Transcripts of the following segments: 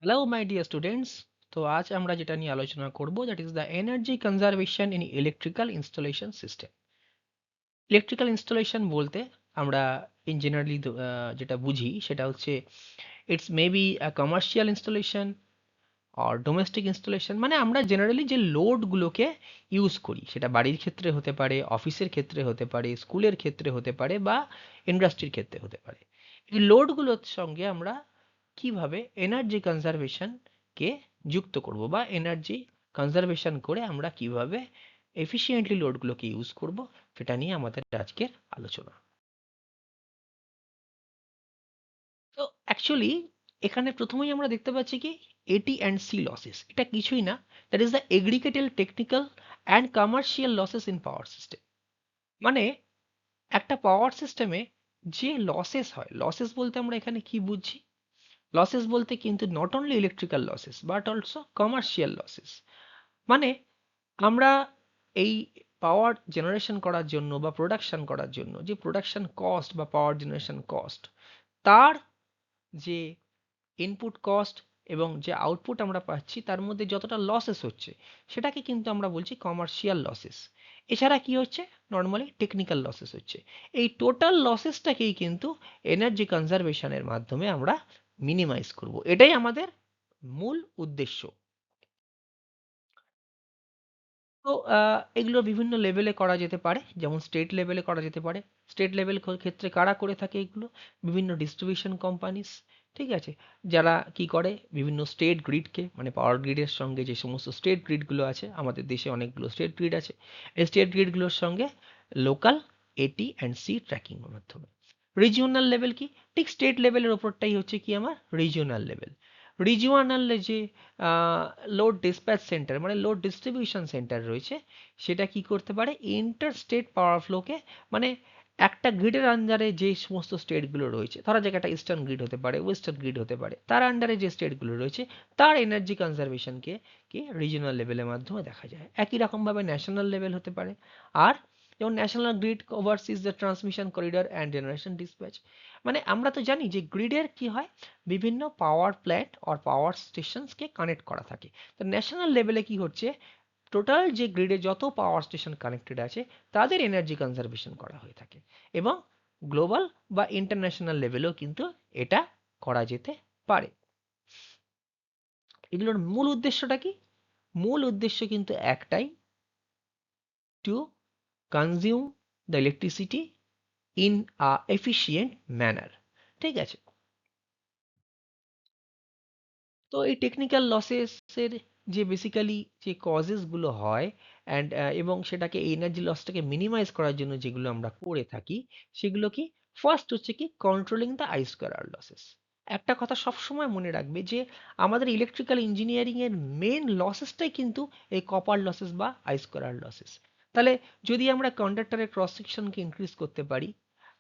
Hello my dear students. তো আজ আমরা যেটা নিয়ে আলোচনা করব that is the energy conservation in electrical installation system. Electrical installation বলতে আমরা ইন জেনারেলি যেটা বুঝি সেটা হচ্ছে it's maybe a commercial installation আর ডোমেস্টিক ইনস্টলেশন, মানে আমরা জেনারেলি যে লোডগুলোকে ইউজ করি সেটা বাড়ির ক্ষেত্রে হতে পারে, অফিসের ক্ষেত্রে হতে পারে, স্কুলের ক্ষেত্রে হতে পারে বা ইন্ডাস্ট্রির ক্ষেত্রে হতে পারে। এই লোডগুলোর সঙ্গে আমরা কিভাবে এনার্জি কনজারভেশনকে যুক্ত করব বা এনার্জি কনজারভেশন করে আমরা কিভাবে এফিশিয়েন্টলি লোডগুলোকে ইউজ করব, সেটা নিয়ে আমাদের আজকের আলোচনা। তো অ্যাকচুয়ালি এখানে প্রথমেই আমরা দেখতে পাচ্ছি কি এটি অ্যান্ড সি লসেস, এটা কিছুই না, that is the aggregated technical and commercial losses in power system. মানে একটা পাওয়ার সিস্টেমে যে লসেস হয়, লসেস বলতে আমরা এখানে কি বুঝছি? লসেস বলতে কিন্তু not only electrical losses but also commercial losses. মানে আমরা এই পাওয়ার জেনারেশন করার জন্য বা প্রোডাকশন করার জন্য যে প্রোডাকশন কস্ট বা পাওয়ার জেনারেশন কস্ট, তার যে ইনপুট কস্ট এবং যে আউটপুট আমরা পাচ্ছি তার মধ্যে যতটা লসেস হচ্ছে সেটাকে কিন্তু আমরা বলছি কমার্শিয়াল লসেস। এছাড়া কি হচ্ছে? নর্মালি টেকনিক্যাল লসেস হচ্ছে। এই টোটাল লসেসটাকেই কিন্তু এনার্জি কনজারভেশনের মাধ্যমে আমরা মিনিমাইজ করব, এটাই আমাদের মূল উদ্দেশ্য। তো এগুলো বিভিন্ন লেভেলে করা যেতে পারে, যেমন স্টেট লেভেলে করা যেতে পারে। স্টেট লেভেল ক্ষেত্রে কারা করে থাকে এগুলো? বিভিন্ন ডিস্ট্রিবিউশন কোম্পানিস, ঠিক আছে, যারা কি করে বিভিন্ন স্টেট গ্রিডকে, মানে পাওয়ার গ্রিডের সঙ্গে যে সমস্ত স্টেট গ্রিডগুলো আছে, আমাদের দেশে অনেকগুলো স্টেট গ্রিড আছে, এই স্টেট গ্রিডগুলোর সঙ্গে লোকাল এটি অ্যান্ড সি ট্র্যাকিং এর মাধ্যমে। রিজিওনাল লেভেল কি? ঠিক স্টেট লেভেলের ওপরটাই হচ্ছে কি আমার রিজিওনাল লেভেল। রিজিওনাল যে লোড ডিসপ্যাচ সেন্টার মানে লোড ডিস্ট্রিবিউশন সেন্টার রয়েছে, সেটা কি করতে পারে? ইন্টার স্টেট পাওয়ার ফ্লোকে, মানে একটা গ্রিডের আন্ডারে যে সমস্ত স্টেটগুলো রয়েছে, ধরা যাক একটা ইস্টার্ন গ্রিড হতে পারে, ওয়েস্টার্ন গ্রিড হতে পারে, তার আন্ডারে যে স্টেটগুলো রয়েছে তার এনার্জি কনজারভেশনকে কি রিজিওনাল লেভেলের মাধ্যমে দেখা যায়। একই রকমভাবে ন্যাশনাল লেভেল হতে পারে। আর যেমন national grid overseas the transmission corridor and generation dispatch. মানে আমরা তো জানি যে গ্রিডের কি হয়, বিভিন্ন পাওয়ার প্ল্যান্ট আর পাওয়ার স্টেশনসকে কানেক্ট করা থাকে। তো ন্যাশনাল লেভেলে কি হচ্ছে, টোটাল যে গ্রিডে যত পাওয়ার স্টেশন কানেক্টেড আছে তাদের এনার্জি কনজারভেশন করা হয়ে থাকে। এবং গ্লোবাল বা ইন্টারন্যাশনাল লেভেলেও কিন্তু এটা করা যেতে পারে। এগুলোর মূল উদ্দেশ্যটা কি? মূল উদ্দেশ্য কিন্তু একটাই, to consume the electricity in a efficient manner. ঠিক আছে? তো এই টেকনিক্যাল লসেসের যে বেসিক্যালি যে কজেসগুলো হয় অ্যান্ড এবং সেটাকে এনার্জি লসটাকে মিনিমাইজ করার জন্য যেগুলো আমরা করে থাকি, সেগুলো কি? ফার্স্ট হচ্ছে কি controlling the I square losses. একটা কথা সবসময় মনে রাখবে যে আমাদের ইলেকট্রিক্যাল ইঞ্জিনিয়ারিং এর মেন লসেসটাই কিন্তু এই কপার লসেস বা আই স্কোয়ার লসেস। তাহলে যদি আমরা কন্ডাক্টরের ক্রস সেকশনকে ইনক্রিজ করতে পারি,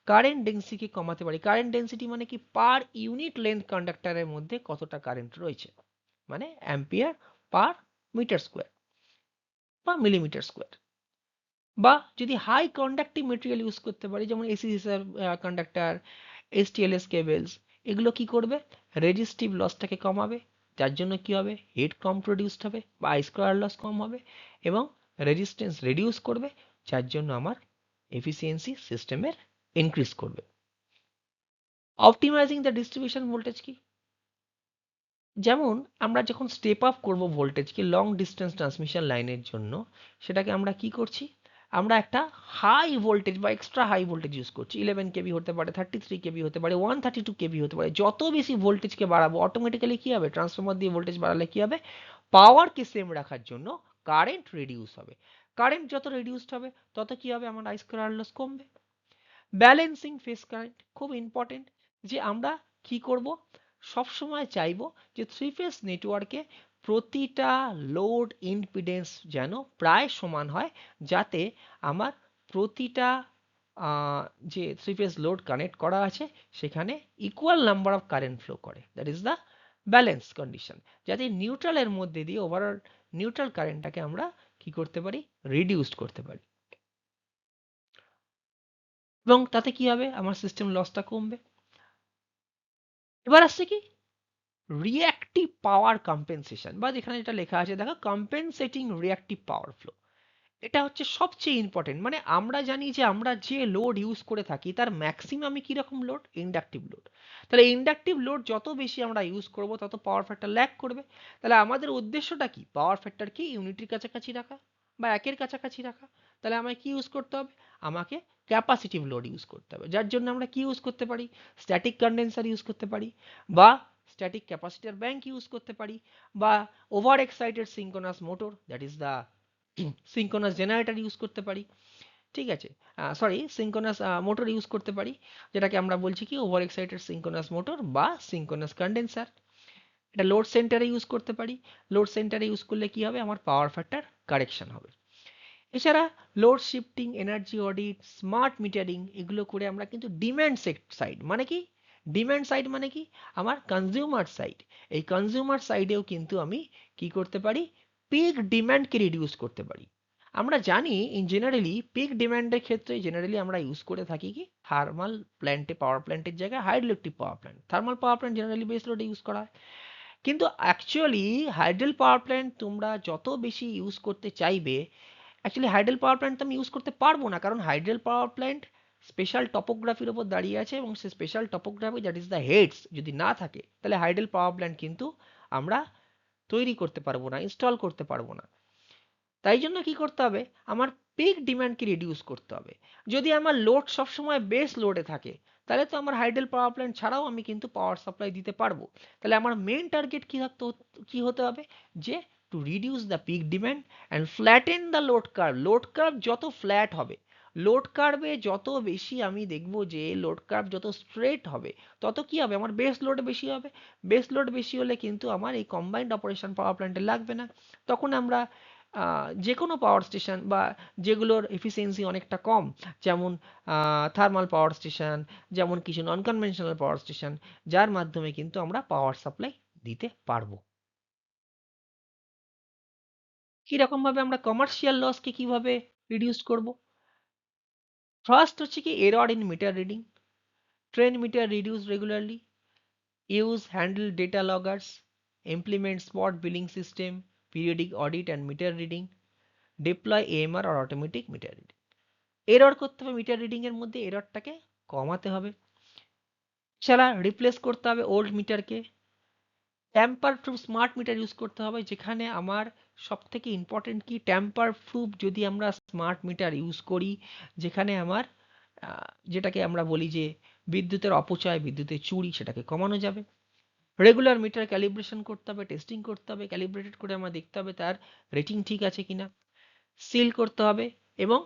কারেন্ট ডেন্সিটি কমাতে পারি, কারেন্ট ডেন্সিটি মানে কি পার ইউনিট লেন্থ কন্ডাক্টরের মধ্যে কতটা কারেন্ট রয়েছে, মানে অ্যাম্পিয়ার পার মিটার স্কোয়ার বা মিলিমিটার স্কোয়ার। বা যদি হাই কন্ডাক্টিভ মেটেরিয়াল ইউজ করতে পারি, যেমন এসিসি কন্ডাক্টর, এসটিএলএস কেবলস, এগুলো কি করবে? রেজিস্টিভ লসটাকে কমাবে, যার জন্য কি হবে? হিট কম প্রডিউসড হবে বা আই স্কোয়ার লস কম হবে, এবং রেজিস্ট্যান্স রিডিউস করবে, যার জন্য আমার এফিসিয়েন্সি সিস্টেমের ইনক্রিজ করবে। অপটিমাইজিং দ্য ডিস্ট্রিবিউশন ভোল্টেজ কি? যেমন আমরা যখন স্টেপ আপ করব ভোল্টেজকে লং ডিস্টেন্স ট্রান্সমিশন লাইনের জন্য, সেটাকে আমরা কি করছি? আমরা একটা হাই ভোল্টেজ বা এক্সট্রা হাই ভোল্টেজ ইউজ করছি। 11 কেভি হতে পারে, 33 কেভি হতে পারে, 132 কেভি হতে পারে। যত বেশি ভোল্টেজকে বাড়াবো অটোমেটিক্যালি কি হবে? ট্রান্সফর্মার দিয়ে ভোল্টেজ বাড়ালে কি হবে? পাওয়ারকে সেম রাখার জন্য কারেন্ট রিডিউস হবে। কারেন্ট যত রিডিউসড হবে তত কি হবে? আমার আই স্কোয়ার লস কমবে। ব্যালেন্সিং ফেজ কারেন্ট খুব ইম্পর্টেন্ট, যে আমরা কি করব? সব সময় চাইবো যে থ্রি ফেজ নেটওয়ার্কে প্রতিটা লোড ইম্পিডেন্স যেন প্রায় সমান হয়, যাতে আমার প্রতিটা যে থ্রি ফেজ লোড কানেক্ট করা আছে সেখানে equal number of current flow করে, that is the balance condition. যাতে নিউট্রালের মধ্যে দিয়ে ওভারঅল নিউট্রাল কারেন্টটাকে আমরা কি করতে পারি? রিডিউসড করতে পারি। এবং তাতে কি হবে? আমার সিস্টেম লসটা কমবে। এবার আসছে কি রিঅ্যাক্টিভ পাওয়ার কম্পেনসেশন, বা যেখানে যেটা লেখা আছে দেখো কম্পেনসেটিং রিঅ্যাক্টিভ পাওয়ার ফ্লো, এটা হচ্ছে সবচেয়ে ইম্পর্টেন্ট। মানে আমরা জানি যে আমরা যে লোড ইউজ করে থাকি তার ম্যাক্সিমামই কিরকম লোড, ইন্ডাকটিভ লোড। তাহলে ইন্ডাকটিভ লোড যত বেশি আমরা ইউজ করব তত পাওয়ার ফ্যাক্টর ল্যাগ করবে। তাহলে আমাদের উদ্দেশ্যটা কি, পাওয়ার ফ্যাক্টরকে ইউনিটির কাছাকাছি রাখা বা একের কাছাকাছি রাখা। তাহলে আমায় কি ইউজ করতে হবে, আমাকে ক্যাপাসিটিভ লোড ইউজ করতে হবে, যার জন্য আমরা কি ইউজ করতে পারি, স্ট্যাটিক কন্ডেন্সার ইউজ করতে পারি, বা স্ট্যাটিক ক্যাপাসিটর ব্যাংক ইউজ করতে পারি, বা over excited synchronous motor, that is the synchronous generator use করতে পারি। ঠিক আছে, সরি সিঙ্ক্রোনাস মোটর ইউজ করতে পারি, যেটাকে আমরা বলছি কি ওভার এক্সাইটেড সিঙ্ক্রোনাস মোটর বা সিঙ্ক্রোনাস কন্ডেন্সার। এটা লোড সেন্টারে ইউজ করতে পারি। লোড সেন্টারে ইউজ করলে কি হবে, আমার পাওয়ার ফ্যাক্টর কারেকশন হবে। এছাড়া load shifting, energy audit, smart metering, এগুলো করে আমরা কিন্তু ডিম্যান্ড সাইড মানে কি, ডিম্যান্ড সাইড মানে কি আমার কনজিউমার সাইড, এই কনজিউমার সাইডেও কিন্তু আমি কি করতে পারি, পিক ডিম্যান্ডকে রিডিউস করতে পারি। আমরা জানি ইন জেনারেলি পিক ডিম্যান্ডের ক্ষেত্রে জেনারেলি আমরা ইউজ করে থাকি কি থার্মাল প্ল্যান্টে, পাওয়ার প্ল্যান্টের জায়গায় hydro electric power plant, thermal power plant generally base লোডে ইউজ করা হয়। কিন্তু অ্যাকচুয়ালি হাইড্রোল পাওয়ার প্ল্যান্ট তোমরা যত বেশি ইউজ করতে চাইবে, অ্যাকচুয়ালি হাইড্রোল পাওয়ার প্ল্যান্ট তো আমি ইউজ করতে পারবো না, কারণ হাইড্রোল পাওয়ার প্ল্যান্ট স্পেশাল টপোগ্রাফির ওপর দাঁড়িয়ে আছে, এবং সে special topography that is the heads যদি না থাকে তাহলে হাইড্রোল পাওয়ার প্ল্যান্ট কিন্তু আমরা তৈরি করতে পারবো না, ইনস্টল করতে পারবো না। তাই জন্য কি করতে হবে, আমার পিক ডিমান্ডকে রিডিউস করতে হবে। যদি আমার লোড সবসময় বেস লোডে থাকে তাহলে তো আমার হাইড্রোল পাওয়ার প্ল্যান্ট ছাড়াও আমি কিন্তু পাওয়ার সাপ্লাই দিতে পারবো। তাহলে আমার মেন টার্গেট কি হতে হবে, যে to reduce the peak demand and flatten the load curve. Load curve যত ফ্ল্যাট হবে, লোড কার্ভে যত বেশি আমি দেখবো যে লোড কার্ভ যত স্ট্রেট হবে, তত কি হবে, আমার বেস লোড বেশি হবে। বেস লোড বেশি হলে কিন্তু আমার এই কম্বাইন্ড অপারেশন পাওয়ার প্ল্যান্টে লাগবে না। তখন আমরা যে কোনো পাওয়ার স্টেশন বা যেগুলোর এফিসিয়েন্সি অনেকটা কম, যেমন থার্মাল পাওয়ার স্টেশন, যেমন কিছু নন কনভেনশনাল পাওয়ার স্টেশন, যার মাধ্যমে কিন্তু আমরা পাওয়ার সাপ্লাই দিতে পারবো। কিরকম ভাবে আমরা কমার্শিয়াল লসকে কিভাবে রিডিউস করব, ফার্স্ট হচ্ছে কি error in meter reading, train meter reduce regularly, use handle data loggers, implement spot billing system, periodic audit and meter reading, deploy AMR or automatic meter reading। Error করতে হবে meter reading এর মধ্যে, এররটাকে কমাতে হবে। এছাড়া replace করতে হবে old মিটারকে। Tamper proof smart meter use করতে হবে, যেখানে আমার সব থেকে ইম্পর্টেন্ট কি ট্যাম্পার প্রুফ যদি আমরা স্মার্ট মিটার ইউজ করি, যেখানে আমার যেটাকে আমরা বলি যে বিদ্যুতের অপচয়, বিদ্যুতের চুরি, সেটাকে কমানো যাবে। রেগুলার মিটার ক্যালিব্রেশন করতে হবে, টেস্টিং করতে হবে, ক্যালিব্রেটেড করে আমরা দেখতে হবে তার রেটিং ঠিক আছে কিনা। সিল করতে হবে, এবং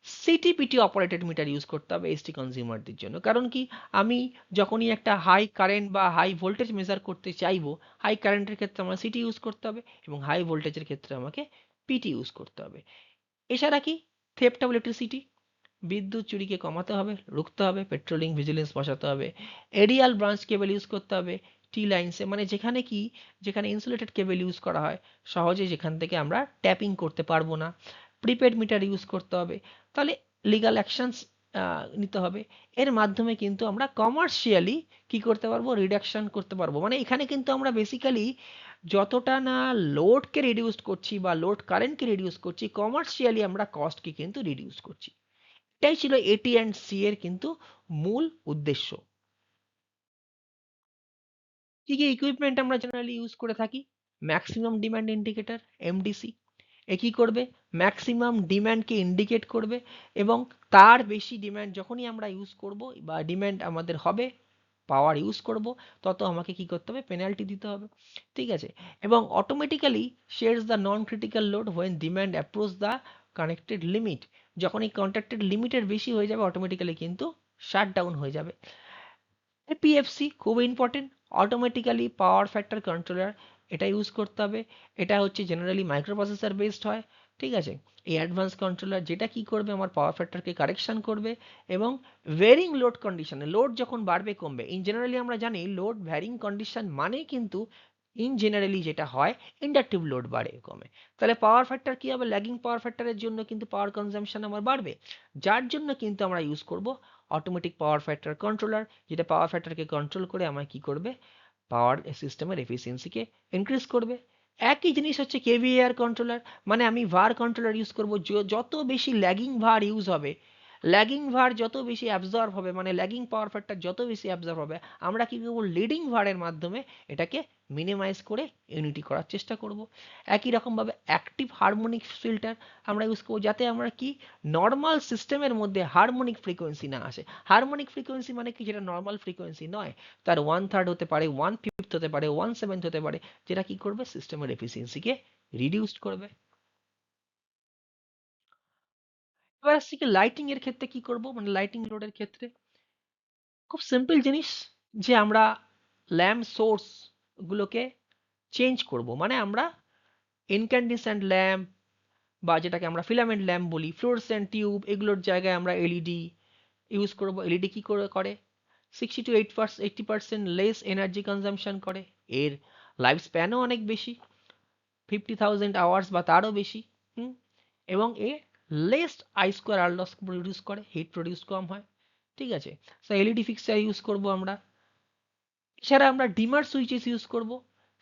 সিটিপিটি অপারেটেড মিটার ইউজ করতে হবে এসটি কনজিউমারদের জন্য। কারণ কি, আমি যখনই একটা হাই কারেন্ট বা হাই ভোল্টেজ মেজার করতে চাইবো, হাই কারেন্টের ক্ষেত্রে আমার সিটি ইউজ করতে হবে, এবং হাই ভোল্টেজের ক্ষেত্রে আমাকে পিটি ইউজ করতে হবে। এছাড়া কি, থেফট অফ ইলেকট্রিসিটি, বিদ্যুৎ চুরিকে কমাতে হবে, রুখতে হবে, পেট্রোলিং ভিজিলেন্স বসাতে হবে, এরিয়াল ব্রাঞ্চ কেবল ইউজ করতে হবে টি লাইনসে, মানে যেখানে কি, যেখানে ইনসুলেটেড কেবল ইউজ করা হয় সহজে, যেখান থেকে আমরা ট্যাপিং করতে পারবো না। প্রিপেড মিটার ইউজ করতে হবে। তাহলে লিগাল অ্যাকশনস নিতে হবে। এর মাধ্যমে কিন্তু আমরা কমার্শিয়ালি কি করতে পারবো, রিডাকশন করতে পারবো। মানে এখানে কিন্তু আমরা বেসিক্যালি যতটা না লোডকে রিডিউস করছি বা লোড কারেন্টকে রিডিউস করছি, কমার্শিয়ালি আমরা কস্টকে কিন্তু রিডিউস করছি। এটাই ছিল এটি অ্যান্ড সি এর কিন্তু মূল উদ্দেশ্য। কি কি ইকুইপমেন্ট আমরা জেনারেলি ইউজ করে থাকি, ম্যাক্সিমাম ডিমান্ড ইন্ডিকেটর, এমডিসি। এ কি করবে, ম্যাক্সিমাম ডিমান্ডকে ইন্ডিকেট করবে, এবং তার বেশি ডিমান্ড যখনই আমরা ইউজ করব বা ডিমান্ড আমাদের হবে, পাওয়ার ইউজ করব, তত আমাকে কি করতে হবে, পেনাল্টি দিতে হবে। ঠিক আছে, এবং automatically shares the non critical load when demand approach the connected limit. যখন এই কন্ট্রাক্টেড লিমিটের বেশি হয়ে যাবে, অটোমেটিক্যালি কিন্তু শাট ডাউন হয়ে যাবে। পিএফসি খুব important, automatically power factor controller, এটা ইউজ করতে হবে। এটা হচ্ছে জেনারেলি মাইক্রোপ্রসেসর বেসড হয়। ঠিক আছে, এই অ্যাডভান্স কন্ট্রোলার যেটা কি করবে, আমার পাওয়ার ফ্যাক্টরকে কারেকশন করবে, এবং ভেরিং লোড কন্ডিশনে, লোড যখন বাড়বে কমবে, ইন জেনারেলি আমরা জানি লোড ভ্যারিং কন্ডিশন মানে কিন্তু ইন জেনারেলি যেটা হয় ইন্ডাকটিভ লোড বাড়ে কমে। তাহলে পাওয়ার ফ্যাক্টর কি হবে, ল্যাগিং পাওয়ার ফ্যাক্টরের জন্য কিন্তু পাওয়ার কনজাম্পশন আমার বাড়বে, যার জন্য কিন্তু আমরা ইউজ করব অটোমেটিক পাওয়ার ফ্যাক্টর কন্ট্রোলার, যেটা পাওয়ার ফ্যাক্টরকে কন্ট্রোল করে আমায় কি করবে, পাওয়ার সিস্টেমের এফিসিয়েন্সিকে ইনক্রিজ করবে। একই জিনিস হচ্ছে কেভিএআর কন্ট্রোলার, মানে আমি ভার কন্ট্রোলার ইউজ করব, যত বেশি ল্যাগিং ভার ইউজ হবে, ল্যাগিং ভার যত বেশি অ্যাবজর্ব হবে, মানে ল্যাগিং পাওয়ার ফ্যাক্টর যত বেশি অ্যাবজর্ব হবে, আমরা কি করবো, লিডিং ভারের মাধ্যমে এটাকে মিনিমাইজ করে ইউনিটি করার চেষ্টা করব। একই রকমভাবে অ্যাক্টিভ হারমোনিক ফিল্টার আমরা ইউজ করবো, যাতে আমরা কি নর্মাল সিস্টেমের মধ্যে হারমোনিক ফ্রিকোয়েন্সি না আসে। হারমোনিক ফ্রিকোয়েন্সি মানে কি, যেটা নর্মাল ফ্রিকোয়েন্সি নয়, তার 1/3 হতে পারে, 1/5 হতে পারে, 1/7 হতে পারে, যেটা কি করবে, সিস্টেমের এফিসিয়েন্সিকে রিডিউস করবে। এবার আসছে কি লাইটিং এর ক্ষেত্রে কি করব, মানে লাইটিং লোডের ক্ষেত্রে খুব সিম্পল জিনিস, যে আমরা ল্যাম্প সোর্স গুলোকে চেঞ্জ করব, মানে আমরা ইনক্যান্ডেসেন্ট ল্যাম্প বা যেটাকে আমরা ফিলামেন্ট ল্যাম্প বলি, ফ্লোরোসেন্ট টিউব, এগুলোর জায়গায় আমরা এলইডি ইউজ করব। এলইডি কি করে 60 to 80% লেস এনার্জি কনজাম্পশন করে, এর লাইফ স্প্যানও অনেক বেশি, 50,000 আওয়ার্স বা তারও বেশি। হুম, এবং এ less I square R loss produce করে, হিট প্রডিউস কম হয়। ঠিক আছে, সো এলইডি ফিক্সার ইউজ করব আমরা। এছাড়া আমরা ডিমার সুইচেস ইউজ করব,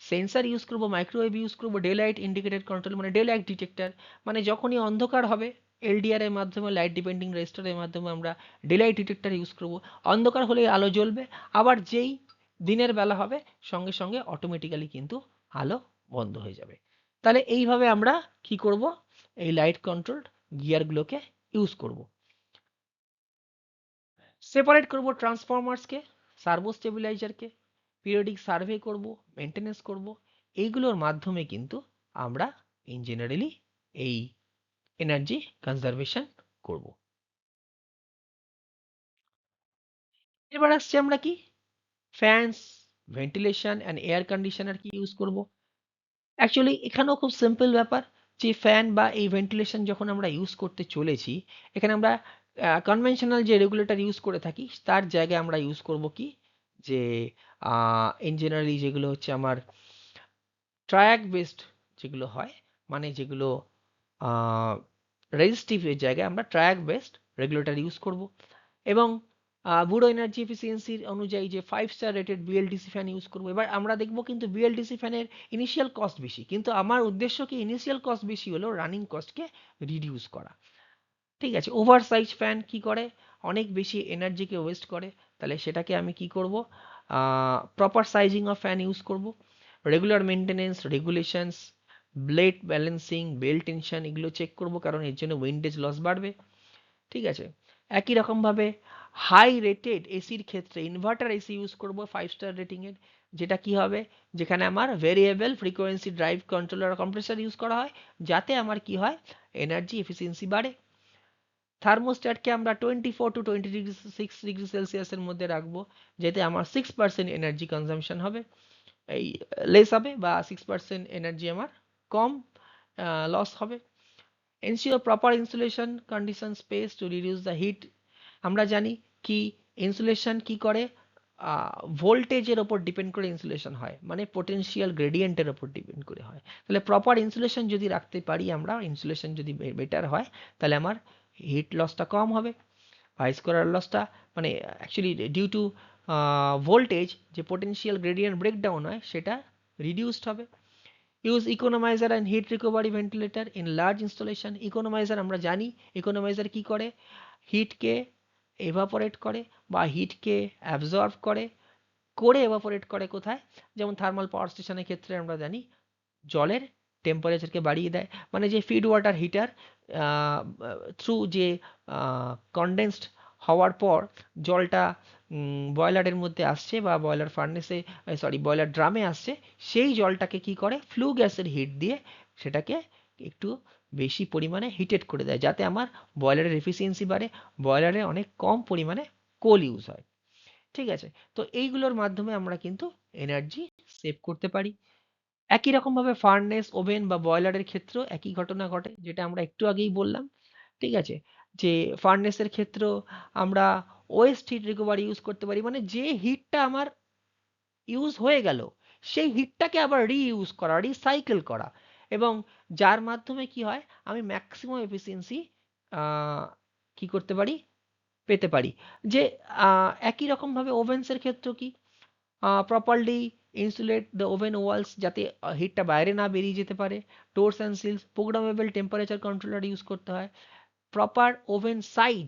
সেন্সার ইউজ করব, মাইক্রোওয়েভ ইউজ করব, ডে লাইট ইন্ডিকেটেড কন্ট্রোল, মানে ডে লাইট ডিটেক্টর, মানে যখনই অন্ধকার হবে এলডিআর এর মাধ্যমে, লাইট ডিপেন্ডিং রেজিস্টারের মাধ্যমে আমরা ডে লাইট ডিটেক্টর ইউজ করব। অন্ধকার হলে আলো জ্বলবে, আবার যেই দিনের বেলা হবে সঙ্গে সঙ্গে অটোমেটিক্যালি কিন্তু আলো বন্ধ হয়ে যাবে। তাহলে এইভাবে আমরা কি করব, এই লাইট কন্ট্রোলড গিয়ারগুলোকে ইউজ করব। সেপারেট করব ট্রান্সফরমার্সকে, সার্ভো স্টেবিলাইজারকে, পিরিয়ডিক সার্ভে করব, মেনটেনেন্স করব। এইগুলোর মাধ্যমে কিন্তু আমরা ইন জেনারেলি এই এনার্জি কনজারভেশন করব। এবার আসছে আমরা কি fans, ventilation and air conditioner কি ইউজ করব। অ্যাকচুয়ালি এখানেও খুব সিম্পল ব্যাপার, যে ফ্যান বা এই ভেন্টিলেশন যখন আমরা ইউজ করতে চলেছি, এখানে আমরা কনভেনশনাল যে রেগুলেটর ইউজ করে থাকি তার জায়গায় আমরা ইউজ করব কি, যে ইন জেনারেলি যেগুলো হচ্ছে আমার ট্রায়াক বেসড যেগুলো হয়, মানে যেগুলো রেজিস্টিভের জায়গায় আমরা ট্রায়াক বেসড রেগুলেটর ইউজ করব। এবং বুড়ো এনার্জি এফিসিয়েন্সির অনুযায়ী যে 5 star rated BLDC fan use করবো। এবার আমরা দেখবো কিন্তু বিএলডিসি ফ্যানের ইনিশিয়াল কস্ট বেশি, কিন্তু আমার উদ্দেশ্য কি, ইনিশিয়াল কস্ট বেশি হলো রানিং কস্টকে রিডিউস করা। ঠিক আছে, ওভার সাইজ ফ্যান কি করে, অনেক বেশি এনার্জিকে ওয়েস্ট করে, তাহলে সেটাকে আমি কি করব, proper sizing of fan use করব। Regular maintenance, regulations, blade balancing, belt tension, এগুলো চেক করব, কারণ এর জন্য উইন্ডেজ লস বাড়বে। ঠিক আছে, একই রকমভাবে হাই রেটেড এসির ক্ষেত্রে ইনভার্টার এসি ইউজ করব 5 স্টার রেটিংয়ের, যেটা কি হবে, যেখানে আমার variable frequency drive controller compressor use করা হয়, যাতে আমার কি হয়, এনার্জি এফিসিয়েন্সি বাড়ে। থার্মোস্ট্যাটকে আমরা 24 to 20 ডিগ্রি 6 ডিগ্রি সেলসিয়াসের মধ্যে রাখবো, যাতে আমার 6% এনার্জি কনজাম্পশন হবে, এই লেস হবে, বা 6% এনার্জি আমার কম লস হবে। Ensure proper insulation condition space to reduce the heat. আমরা জানি কি ইনসুলেশন কি করে, ভোল্টেজের ওপর ডিপেন্ড করে ইনসুলেশন হয়, মানে পোটেনশিয়াল গ্রেডিয়েন্টের ওপর ডিপেন্ড করে হয়। তাহলে প্রপার ইনসুলেশন যদি রাখতে পারি আমরা, ইনসুলেশন যদি বেটার হয়, তাহলে আমার হিট লসটা কম হবে, হাই স্কোয়ার লসটা, মানে অ্যাকচুয়ালি ডিউ টু ভোল্টেজ যে পোটেনশিয়াল গ্রেডিয়েন্ট ব্রেকডাউন হয় সেটা রিডিউসড হবে। Use economiser and heat recovery ventilator in large installation. Economiser আমরা জানি, ইকোনমাইজার কি করে, হিটকে এভাপোরেট করে বা হিটকে অ্যাবজর্ব করে, এভাপোরেট করে কোথায়, যেমন থার্মাল পাওয়ার স্টেশনের ক্ষেত্রে আমরা জানি জলের টেম্পারেচারকে বাড়িয়ে দেয়, মানে যে ফিড ওয়াটার হিটার থ্রু যে কনডেন্সড হওয়ার পর জলটা বয়লারের মধ্যে আসছে বা বয়লার ফার্নেসে, সরি বয়লার ড্রামে আসছে, সেই জলটাকে কি করে, ফ্লু গ্যাসের হিট দিয়ে সেটাকে একটু বেশি পরিমাণে হিটেড করে দেয়, যাতে আমার বয়লারের এফিসিয়েন্সি বাড়ে, বয়লারে অনেক কম পরিমাণে কোল ইউজ হয়। ঠিক আছে, তো এইগুলোর মাধ্যমে আমরা কিন্তু এনার্জি সেভ করতে পারি। একই রকমভাবে ফার্নেস, ওভেন বা বয়লারের ক্ষেত্রেও একই ঘটনা ঘটে, যেটা আমরা একটু আগেই বললাম। ঠিক আছে, যে ফার্নেসের ক্ষেত্রেও আমরা ওয়েস্ট হিট রিকভারি ইউজ করতে পারি, মানে যে হিটটা আমার ইউজ হয়ে গেল সেই হিটটাকে আবার রিইউজ করা, রিসাইকেল করা, এবং যার মাধ্যমে কি হয়, আমি ম্যাক্সিমাম এফিসিয়েন্সি কি করতে পারি, পেতে পারি। যে একই রকমভাবে ওভেন্সের ক্ষেত্রেও কি, properly insulate the oven walls, যাতে হিটটা বাইরে না বেরিয়ে যেতে পারে। Doors and seals, programmable temperature controller use করতে হয়। প্রপার ওভেন সাইজ,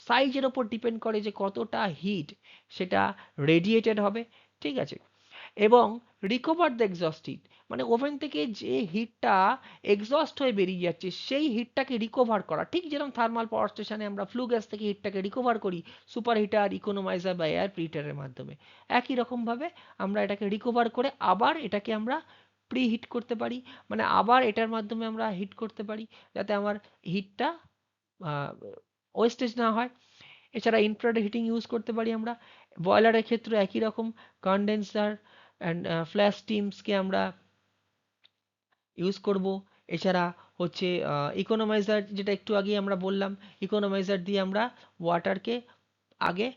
সাইজের ওপর ডিপেন্ড করে যে কতটা হিট সেটা রেডিয়েটেড হবে, ঠিক আছে। এবং রিকভার দ্য এক্সস্ট হিট, মানে ওভেন থেকে যে হিটটা এক্সস্ট হয়ে বেরিয়ে যাচ্ছে সেই হিটটাকে রিকভার করা, ঠিক যেরকম থার্মাল পাওয়ার স্টেশনে আমরা ফ্লু গ্যাস থেকে হিটটাকে রিকভার করি সুপার হিটার, ইকোনোমাইজার বা এয়ার প্রিহিটারের মাধ্যমে, একই রকমভাবে আমরা এটাকে রিকভার করে আবার এটাকে আমরা প্রি হিট করতে পারি, মানে আবার এটার মাধ্যমে আমরা হিট করতে পারি যাতে আমার হিটটা ওয়েস্টেজ না হয়। এছাড়া ইনফ্রারেড হিটিং ইউজ করতে পারি আমরা। বয়লারের ক্ষেত্রে একই রকম কনডেন্সার অ্যান্ড ফ্ল্যাশ স্টিমসকে আমরা ইউজ করব। এছাড়া হচ্ছে ইকোনোমাইজার, যেটা একটু আগে আমরা বললাম, ইকোনোমাইজার দিয়ে আমরা ওয়াটারকে আগে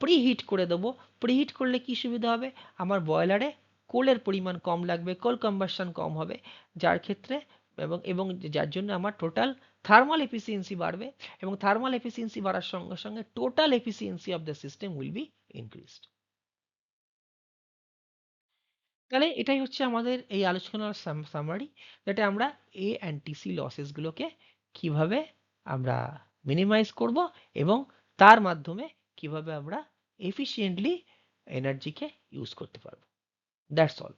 প্রিহিট করে দেবো। প্রিহিট করলে কি সুবিধা হবে, আমার বয়লারে কোলের পরিমাণ কম লাগবে, কোল কম্বাসন কম হবে, যার ক্ষেত্রে এবং এবং যার জন্য আমার টোটাল থার্মাল এফিসিয়েন্সি বাড়বে, এবং থার্মাল এফিসিয়েন্সি বাড়ার সঙ্গে সঙ্গে total efficiency of the system will be increased. তাহলে এটাই হচ্ছে আমাদের এই আলোচনার সামারি, যেটা আমরা এ অ্যান্ড টিসি লসেসগুলোকে কিভাবে আমরা মিনিমাইজ করব এবং তার মাধ্যমে কিভাবে আমরা এফিশিয়েন্টলি এনার্জিকে ইউজ করতে পারবো। That's all.